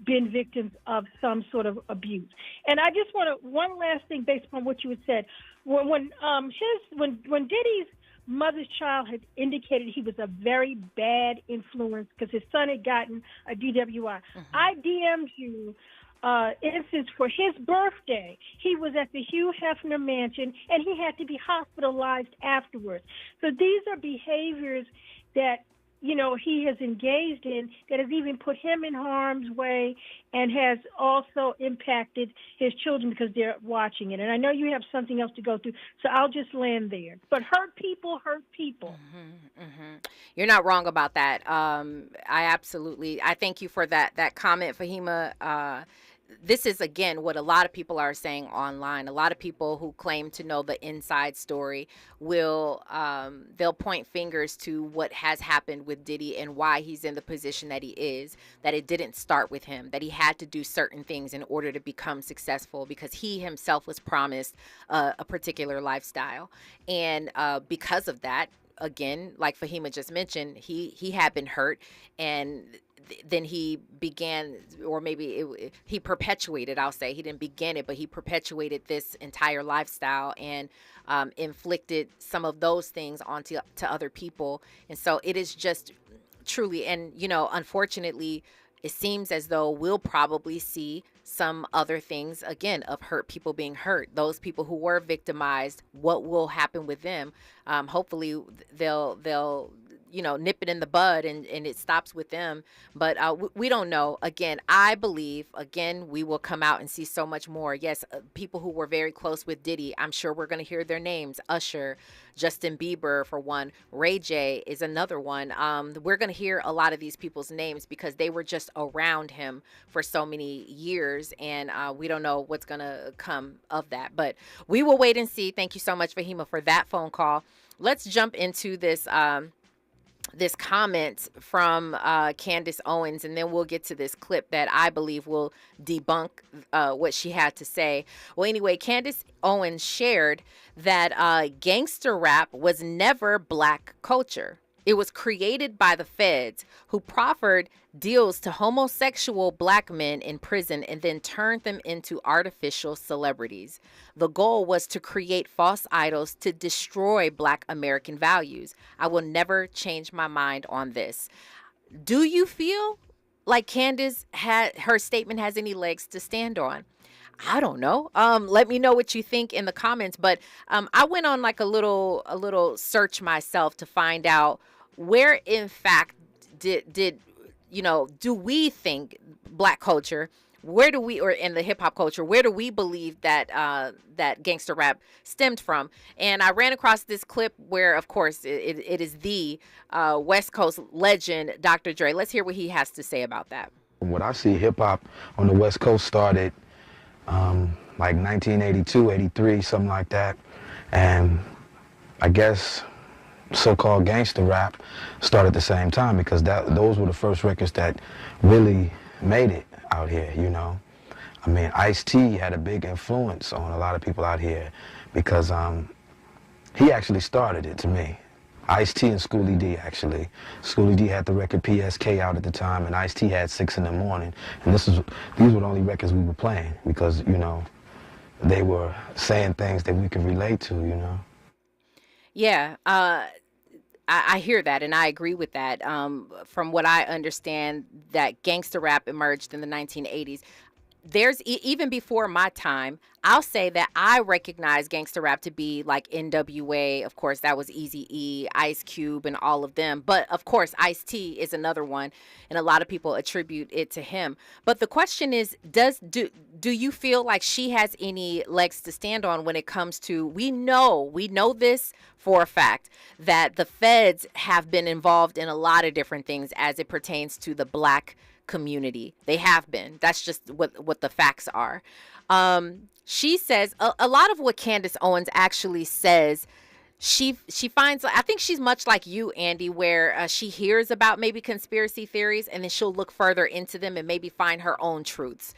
been victims of some sort of abuse. And I just want to, one last thing based upon what you had said. When Diddy's mother's child had indicated he was a very bad influence because his son had gotten a DWI. I DM'd you instance for his birthday. He was at the Hugh Hefner mansion, and he had to be hospitalized afterwards. So these are behaviors that, he has engaged in that has even put him in harm's way and has also impacted his children because they're watching it. And I know you have something else to go through, so I'll just land there. But hurt people. You're not wrong about that. I thank you for that comment, Fahima. This is, again, what a lot of people are saying online. A lot of people who claim to know the inside story they'll point fingers to what has happened with Diddy and why he's in the position that he is, that it didn't start with him, that he had to do certain things in order to become successful because he himself was promised a particular lifestyle. And because of that, again, like Fahima just mentioned, he had been hurt, and then he began, or maybe he perpetuated, I'll say. He didn't begin it, but he perpetuated this entire lifestyle and inflicted some of those things onto other people. And so it is just truly, and, unfortunately, it seems as though we'll probably see some other things, again, of hurt people being hurt. Those people who were victimized, what will happen with them? Hopefully they'll nip it in the bud and it stops with them. But we don't know. Again, I believe, we will come out and see so much more. Yes, people who were very close with Diddy, I'm sure we're going to hear their names. Usher, Justin Bieber, for one. Ray J is another one. We're going to hear a lot of these people's names because they were just around him for so many years, and we don't know what's going to come of that. But we will wait and see. Thank you so much, Fahima, for that phone call. Let's jump into this this comment from Candace Owens, and then we'll get to this clip that I believe will debunk what she had to say. Well, anyway, Candace Owens shared that gangster rap was never Black culture. It was created by the feds, who proffered deals to homosexual Black men in prison and then turned them into artificial celebrities. The goal was to create false idols to destroy Black American values. I will never change my mind on this. Do you feel like Candace her statement has any legs to stand on? I don't know. Let me know what you think in the comments. But I went on like a little search myself to find out where, in fact, do we think Black culture, where do we, or in the hip hop culture, where do we believe that that gangster rap stemmed from? And I ran across this clip where, of course, it is the West Coast legend, Dr. Dre. Let's hear what he has to say about that. What I see, hip hop on the West Coast started like 1982, 83, something like that. And I guess so-called gangster rap started at the same time because those were the first records that really made it out here, I mean, Ice-T had a big influence on a lot of people out here because he actually started it to me. Ice-T and Schoolie D, actually. Schoolie D had the record PSK out at the time, and Ice-T had 6 in the morning. And these were the only records we were playing because, you know, they were saying things that we could relate to, you know. Yeah, I hear that, and I agree with that. From what I understand, that gangster rap emerged in the 1980s. There's even before my time, I'll say that I recognize gangster rap to be like NWA. Of course, that was Eazy-E, Ice Cube, and all of them. But of course, Ice-T is another one, and a lot of people attribute it to him. But the question is, do you feel like she has any legs to stand on when it comes to, we know this for a fact, that the feds have been involved in a lot of different things as it pertains to the black community. They have been. That's just what the facts are. She says a lot of what Candace Owens actually says, she finds, I think she's much like you, Andy, where she hears about maybe conspiracy theories and then she'll look further into them and maybe find her own truths.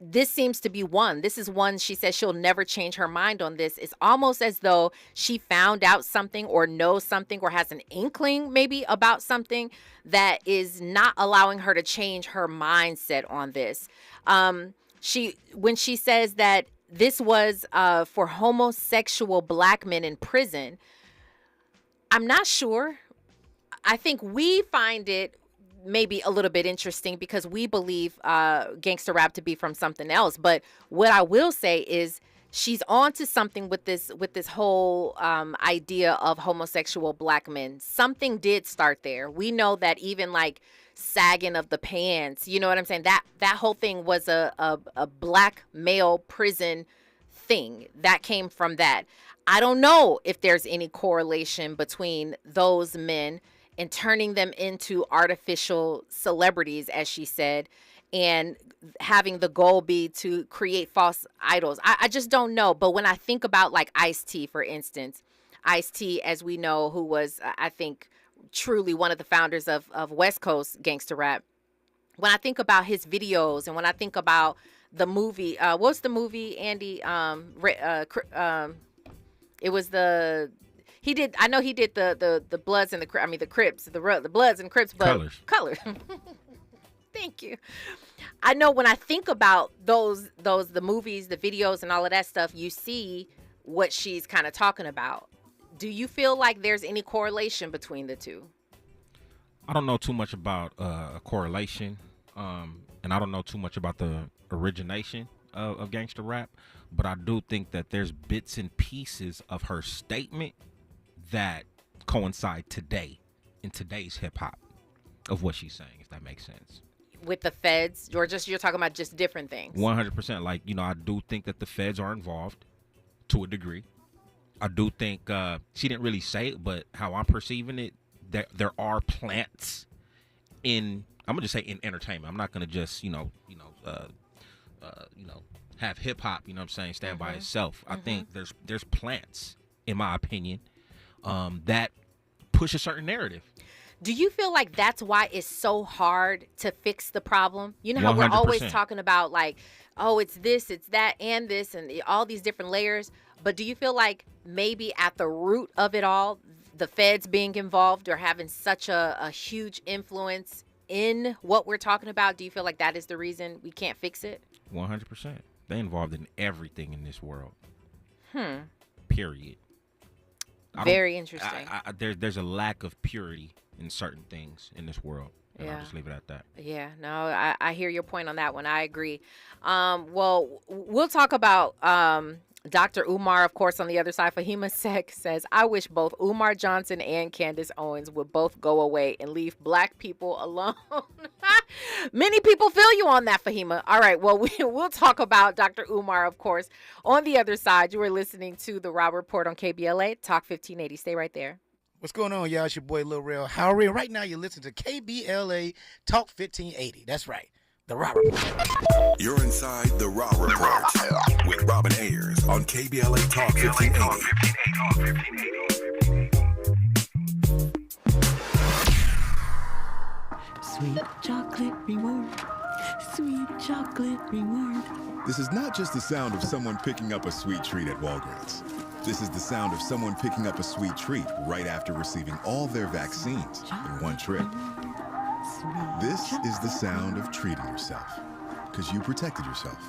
This seems to be one. This is one she says she'll never change her mind on this. It's almost as though she found out something or knows something or has an inkling maybe about something that is not allowing her to change her mindset on this. When she says that this was for homosexual black men in prison, I'm not sure. I think we find it maybe a little bit interesting because we believe gangster rap to be from something else. But what I will say is she's on to something with this whole idea of homosexual black men. Something did start there. We know that even like sagging of the pants, you know what I'm saying? That whole thing was a black male prison thing that came from that. I don't know if there's any correlation between those men and turning them into artificial celebrities, as she said, and having the goal be to create false idols. I just don't know. But when I think about like Ice-T, for instance, Ice-T, as we know, who was, I think, truly one of the founders of West Coast gangster rap. When I think about his videos and when I think about the movie, what's the movie, Andy? It was he did the Bloods and the Crips, the Bloods and Crips, but Colors. Thank you. I know when I think about the movies, the videos, and all of that stuff, you see what she's kind of talking about. Do you feel like there's any correlation between the two? I don't know too much about a correlation, and I don't know too much about the origination of gangster rap, but I do think that there's bits and pieces of her statement that coincide today in today's hip hop of what she's saying, if that makes sense. With the feds, or just you're talking about just different things? 100%. Like, you know, I do think that the feds are involved to a degree. I do think she didn't really say it, but how I'm perceiving it, there are plants in, I'm gonna just say in entertainment. I'm not gonna just have hip hop, you know what I'm saying, stand by itself. I think there's plants, in my opinion, that push a certain narrative. Do you feel like that's why it's so hard to fix the problem? You know how 100%. We're always talking about like, oh, it's this, it's that, and this, and all these different layers. But do you feel like maybe at the root of it all, the feds being involved or having such a huge influence in what we're talking about, do you feel like that is the reason we can't fix it? 100%. They're involved in everything in this world. Period. Very interesting. There's a lack of purity in certain things in this world. And I'll just leave it at that. Yeah, no, I hear your point on that one. I agree. Well, we'll talk about Dr. Umar, of course, on the other side. Fahima Sek says, I wish both Umar Johnson and Candace Owens would both go away and leave black people alone. Many people feel you on that, Fahima. All right, well, we'll talk about Dr. Umar, of course, on the other side. You are listening to The Rob Report on KBLA, Talk 1580. Stay right there. What's going on, y'all? It's your boy, Lil Real Howery. Right now, you're listening to KBLA Talk 1580. That's right. The Rob Report. You're inside The Rob Report with Robin Ayers on KBLA Talk 1580. Sweet chocolate reward. sweet chocolate reward. This is not just the sound of someone picking up a sweet treat at Walgreens. This is the sound of someone picking up a sweet treat right after receiving all their vaccines in one trip. This is the sound of treating yourself, because you protected yourself.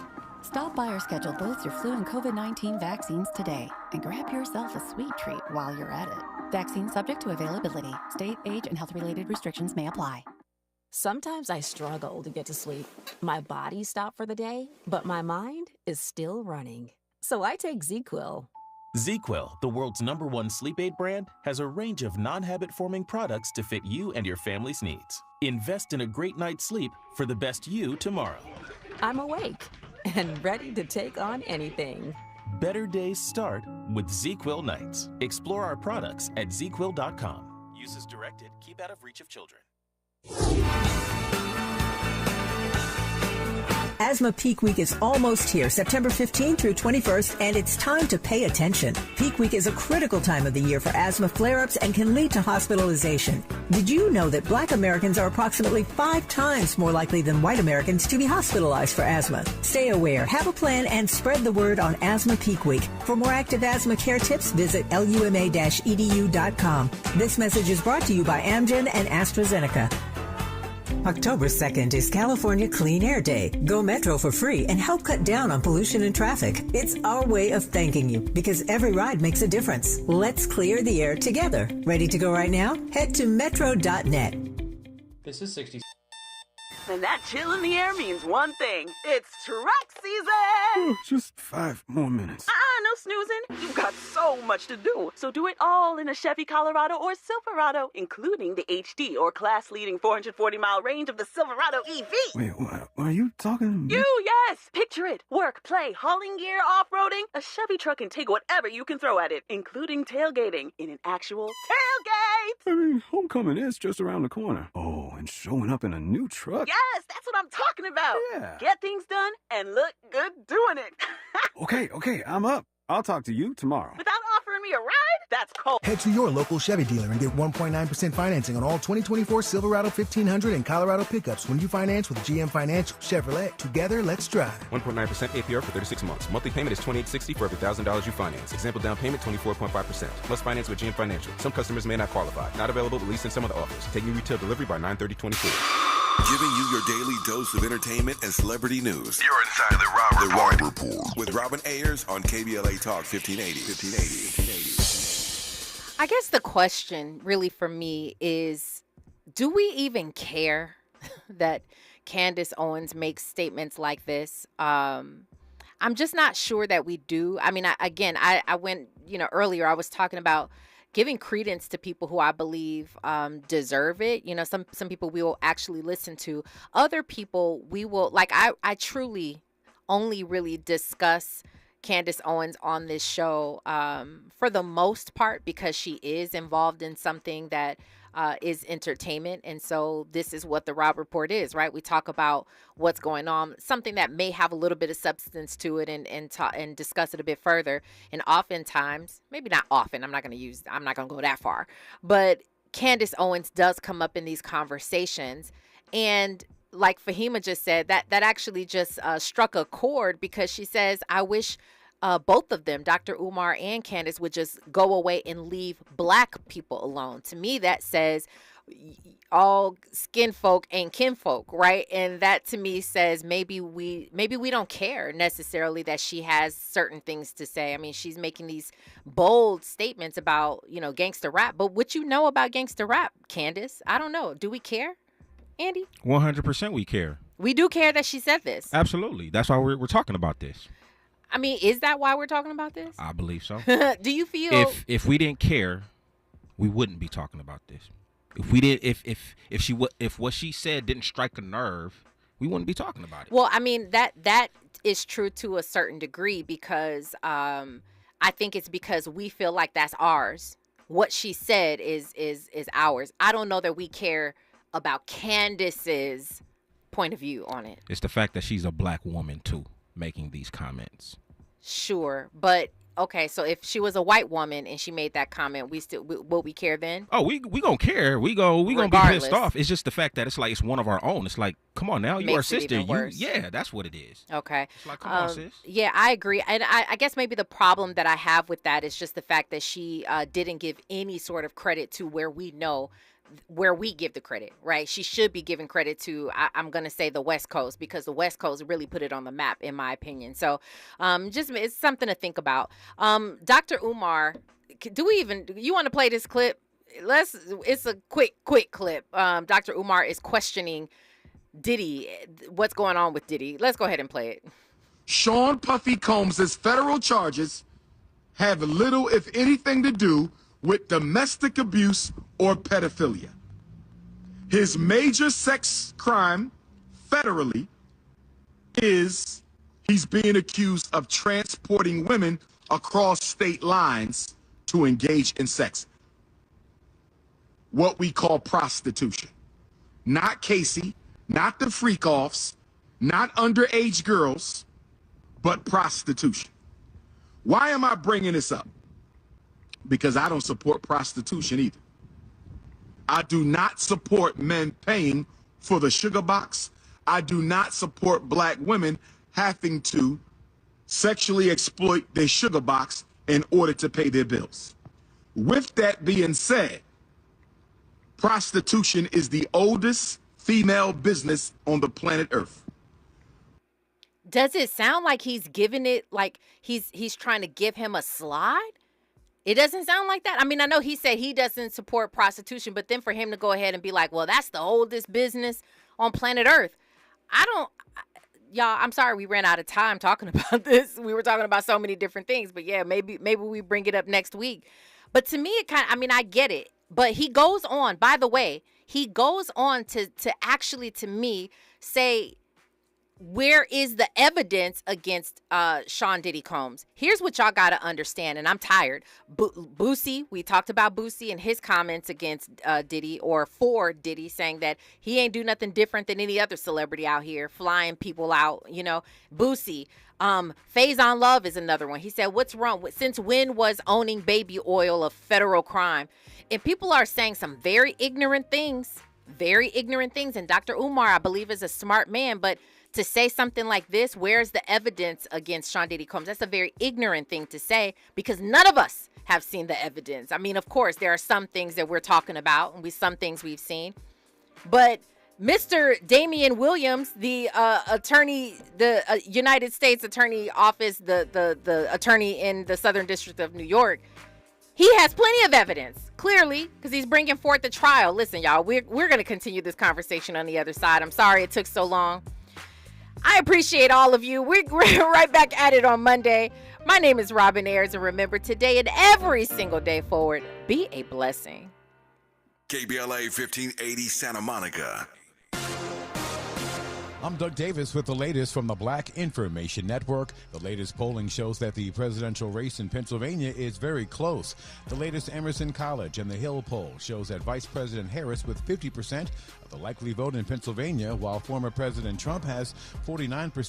Stop by or schedule both your flu and COVID-19 vaccines today and grab yourself a sweet treat while you're at it. Vaccine subject to availability. State, age, and health-related restrictions may apply. Sometimes I struggle to get to sleep. My body stopped for the day, but my mind is still running. So I take ZQuil. ZQuil, the world's #1 sleep aid brand, has a range of non-habit-forming products to fit you and your family's needs. Invest in a great night's sleep for the best you tomorrow. I'm awake and ready to take on anything. Better days start with ZQuil nights. Explore our products at ZQuil.com. Use as directed. Keep out of reach of children. Asthma Peak Week is almost here, September 15th through 21st, and it's time to pay attention. Peak Week is a critical time of the year for asthma flare-ups and can lead to hospitalization. Did you know that Black Americans are approximately 5 times more likely than white Americans to be hospitalized for asthma? Stay aware, have a plan, and spread the word on Asthma Peak Week. For more active asthma care tips, visit luma-edu.com. This message is brought to you by Amgen and AstraZeneca. October 2nd is California Clean Air Day. Go Metro for free and help cut down on pollution and traffic. It's our way of thanking you because every ride makes a difference. Let's clear the air together. Ready to go right now? Head to metro.net. This is 60. And that chill in the air means one thing. It's truck season! Just 5 more minutes. No snoozing. You've got so much to do. So do it all in a Chevy Colorado or Silverado, including the HD or class-leading 440-mile range of the Silverado EV. Wait, what? Are you talking to me? You, yes! Picture it. Work, play, hauling gear, off-roading. A Chevy truck can take whatever you can throw at it, including tailgating in an actual tailgate! I mean, homecoming is just around the corner. Oh, and showing up in a new truck? Yes, that's what I'm talking about. Yeah. Get things done and look good doing it. Okay, I'm up. I'll talk to you tomorrow. Without offering me a ride? That's cold. Head to your local Chevy dealer and get 1.9% financing on all 2024 Silverado 1500 and Colorado pickups when you finance with GM Financial. Chevrolet, together, let's drive. 1.9% APR for 36 months. Monthly payment is $28.60 for every $1,000 you finance. Example down payment 24.5%. Must finance with GM Financial. Some customers may not qualify. Not available at least in some of the offers. Take new retail delivery by 9/30/24. Giving you your daily dose of entertainment and celebrity news. You're inside the Rob Report. With Robin Ayers on KBLA Talk 1580. I guess the question really for me is, do we even care that Candace Owens makes statements like this? I'm just not sure that we do. I mean, I went, earlier I was talking about giving credence to people who I believe deserve it. Some people we will actually listen to. Other people we will, like I truly only really discuss Candace Owens on this show for the most part because she is involved in something that is entertainment. And so this is what the Rob Report is, right? We talk about what's going on, something that may have a little bit of substance to it and discuss it a bit further. And oftentimes, maybe not often, I'm not going to go that far, but Candace Owens does come up in these conversations. And like Fahima just said, that actually just struck a chord because she says, I wish both of them, Dr. Umar and Candace, would just go away and leave Black people alone. To me, that says all skin folk and kinfolk, right? And that to me says maybe we don't care necessarily that she has certain things to say. I mean, she's making these bold statements about, gangster rap. But what you know about gangster rap, Candace? I don't know. Do we care, Andy? 100% we care. We do care that she said this. Absolutely. That's why we're talking about this. I mean, is that why we're talking about this? I believe so. Do you feel if we didn't care, we wouldn't be talking about this. If we did, if what she said didn't strike a nerve, we wouldn't be talking about it. Well, I mean that is true to a certain degree because I think it's because we feel like that's ours. What she said is ours. I don't know that we care about Candace's point of view on it. It's the fact that she's a Black woman too, making these comments. Sure, but okay, so if she was a white woman and she made that comment, will we care then? Oh, we gonna care. We gonna be pissed off. It's just the fact that it's like it's one of our own. It's like, come on now, you are a sister. Yeah, that's what it is. Okay. It's like, come on, sis. Yeah, I agree. And I guess maybe the problem that I have with that is just the fact that she didn't give any sort of credit to where we give the credit, right? She should be giving credit to, I'm going to say, the West Coast, because the West Coast really put it on the map, in my opinion. So just it's something to think about. Dr. Umar, you want to play this clip? It's a quick clip. Dr. Umar is questioning Diddy, what's going on with Diddy. Let's go ahead and play it. Sean Puffy Combs' federal charges have little, if anything, to do with domestic abuse or pedophilia. His major sex crime federally is he's being accused of transporting women across state lines to engage in sex. What we call prostitution. Not Casey, not the freak-offs, not underage girls, but prostitution. Why am I bringing this up? Because I don't support prostitution either. I do not support men paying for the sugar box. I do not support black women having to sexually exploit their sugar box in order to pay their bills. With that being said, prostitution is the oldest female business on the planet Earth. Does it sound like he's giving it, like he's trying to give him a slide? It doesn't sound like that. I mean, I know he said he doesn't support prostitution, but then for him to go ahead and be like, well, that's the oldest business on planet Earth. Y'all, I'm sorry we ran out of time talking about this. We were talking about so many different things, but yeah, maybe we bring it up next week. But to me, I get it. But he goes on, by the way, to actually, to me, say, where is the evidence against Sean Diddy Combs? Here's what y'all got to understand, and I'm tired. Boosie, we talked about Boosie and his comments against Diddy, or for Diddy, saying that he ain't do nothing different than any other celebrity out here, flying people out, Boosie. Faison Love is another one. He said, what's wrong? Since when was owning baby oil a federal crime? And people are saying some very ignorant things. And Dr. Umar, I believe, is a smart man, but to say something like this, where's the evidence against Sean Diddy Combs? That's a very ignorant thing to say, because none of us have seen the evidence. I mean, of course, there are some things that we're talking about, and some things we've seen. But Mr. Damian Williams, the attorney, the United States Attorney Office, the attorney in the Southern District of New York, he has plenty of evidence, clearly, because he's bringing forth the trial. Listen, y'all, we're going to continue this conversation on the other side. I'm sorry it took so long. I appreciate all of you. We're right back at it on Monday. My name is Robin Ayers, and remember, today and every single day forward, be a blessing. KBLA 1580 Santa Monica. I'm Doug Davis with the latest from the Black Information Network. The latest polling shows that the presidential race in Pennsylvania is very close. The latest Emerson College and the Hill poll shows that Vice President Harris with 50% of the likely vote in Pennsylvania, while former President Trump has 49%.